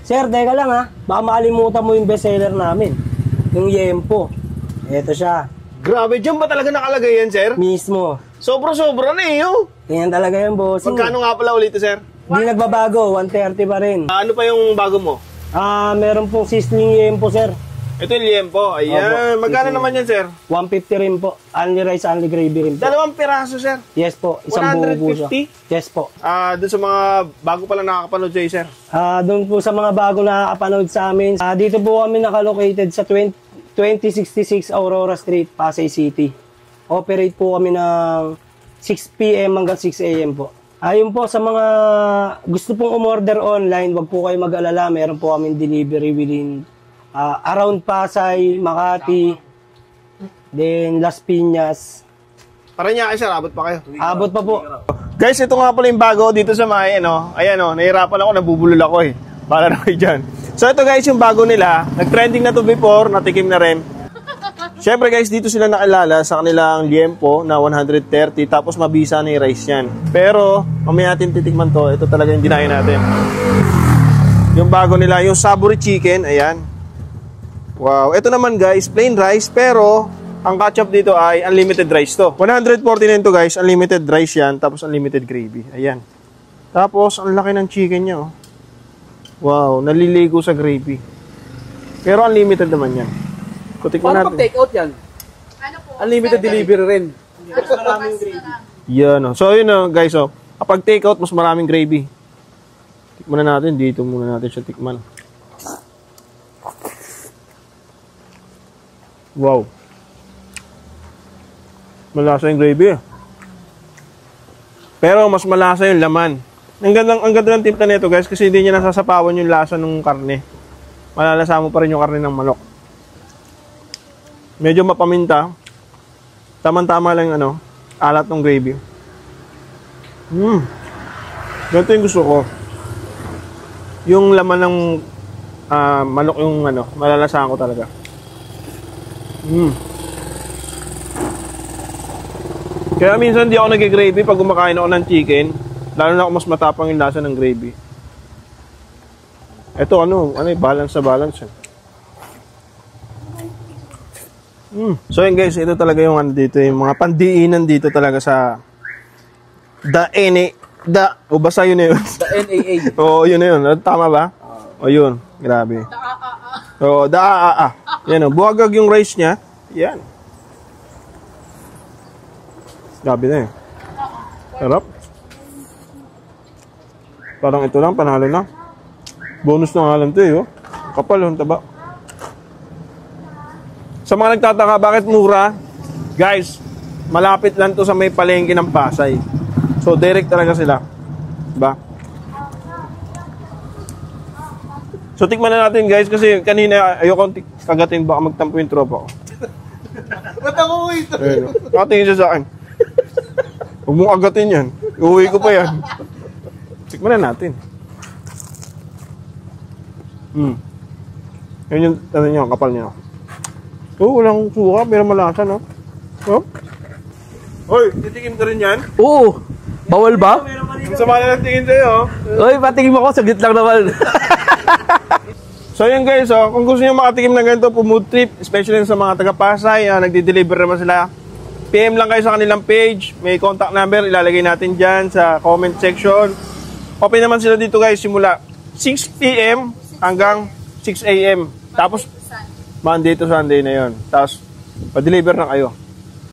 Sir, teka lang ha. Baka makalimutan mo yung bestseller namin. Yung Yempo. Ito siya. Grabe, dyan ba talaga nakalagay yan, sir? Mismo. Sobra-sobra na eh, oh. Ganyan talaga yan, boss. Magkano nga pala ulit, sir? Hindi nagbabago, 130 pa rin. Ano pa yung bago mo? Meron pong sizzling Yempo, sir. Ito yung liempo. Ayan. Opo. Magkano naman yan, sir? 150 rin po. Only rice, only gravy rin po. 2 piraso, sir. Yes po, isang buo po siya. 150? Yes po. Doon sa mga bago pa lang nakakapanood sa'yo, sir. Doon po sa mga bago na nakakapanood sa amin, dito po kami nakalocated sa 2066 Aurora Street, Pasay City. Operate po kami ng 6 p.m. hanggang 6 a.m. po. Ayun po, sa mga gusto pong umorder online, wag po kayo mag-alala. Meron po kami delivery within around Pasay, Makati, then Las Piñas. Paranaque, sir. Abot pa kayo. Abot pa po. Guys, ito nga pala yung bago dito sa Maya, no? Ayan, no? Nahirapan ako, nabubulol ako eh. Para na kayo dyan. So, ito guys, yung bago nila. Nag-trending na to before, natikim na rin. Siyempre guys, dito sila nakilala sa kanilang liempo na 130, tapos mabisa na yung rice yan. Pero, mamaya natin titikman to. Ito talaga yung dinayo natin. Yung bago nila, yung savory chicken, ayan. Wow. Ito naman guys, plain rice, pero ang ketchup dito ay unlimited rice to. 149 to guys, unlimited rice yan, tapos unlimited gravy. Ayan. Tapos, ang laki ng chicken niya, oh. Wow, naliligo sa gravy. Pero unlimited naman yan. Kutikman natin. Paano pag take out yan? Ano po? Unlimited delivery rin. Maraming gravy. Yan, oh. So, yun, oh, guys, oh. Kapag take out, mas maraming gravy. Tikman na natin. Dito muna natin siya tikman. Wow. Malasa yung gravy. Pero mas malasa yung laman. Ang ganda ng timpla nito guys kasi hindi niya nasasapawan yung lasa ng karne. Malalasa mo pa rin yung karne ng manok. Medyo mapaminta. Tama-tama lang yung alat ng gravy. Ganito yung gusto ko. Yung laman ng manok yung malalasahan ko talaga. Kaya minsan di ako nag-gravy pag kumakain ako ng chicken. Lalo na ako mas matapang yung lasa ng gravy. Ito balance sa balance. So yun guys, ito talaga yung dito, yung mga pandiinan dito talaga sa basta yun na yun. The NAA. Oo, yun na yun. Tama ba? O yun, grabe. Oo, yan o, buwagag yung rice niya. Yan. Grabe na eh. Sarap. Parang ito lang, panalo na. Bonus na nga lang ito eh. Oh. Kapal yung taba. Sa mga nagtataka, bakit mura? Guys, malapit lang to sa may palengke ng Pasay. So, direct talaga sila. Diba? So, tikman na natin guys kasi kanina ayoko kagatin baka magtampo yung tropa ko. Ba't ako ito? Nakatingin siya sa akin. Huwag mong agatin yan. Uwi ko pa yan. Tikman na natin. Yan yung kapal niya. Walang suka pero malasa no? Hoy, titikim ka rin yan? Oo. Bawal ba? Ang sama na tingin sa'yo. Uy, patingin mo ako. Saglit lang naman. So yun guys, kung gusto nyo makatikim ng ganito, food trip, especially sa mga taga-Pasay, nagdi-deliver naman sila. PM lang kayo sa kanilang page, may contact number, ilalagay natin dyan sa comment section. Open naman sila dito guys, simula 6 p.m. hanggang 6 a.m. Tapos, Monday to Sunday na yon. Tapos, pa-deliver na kayo.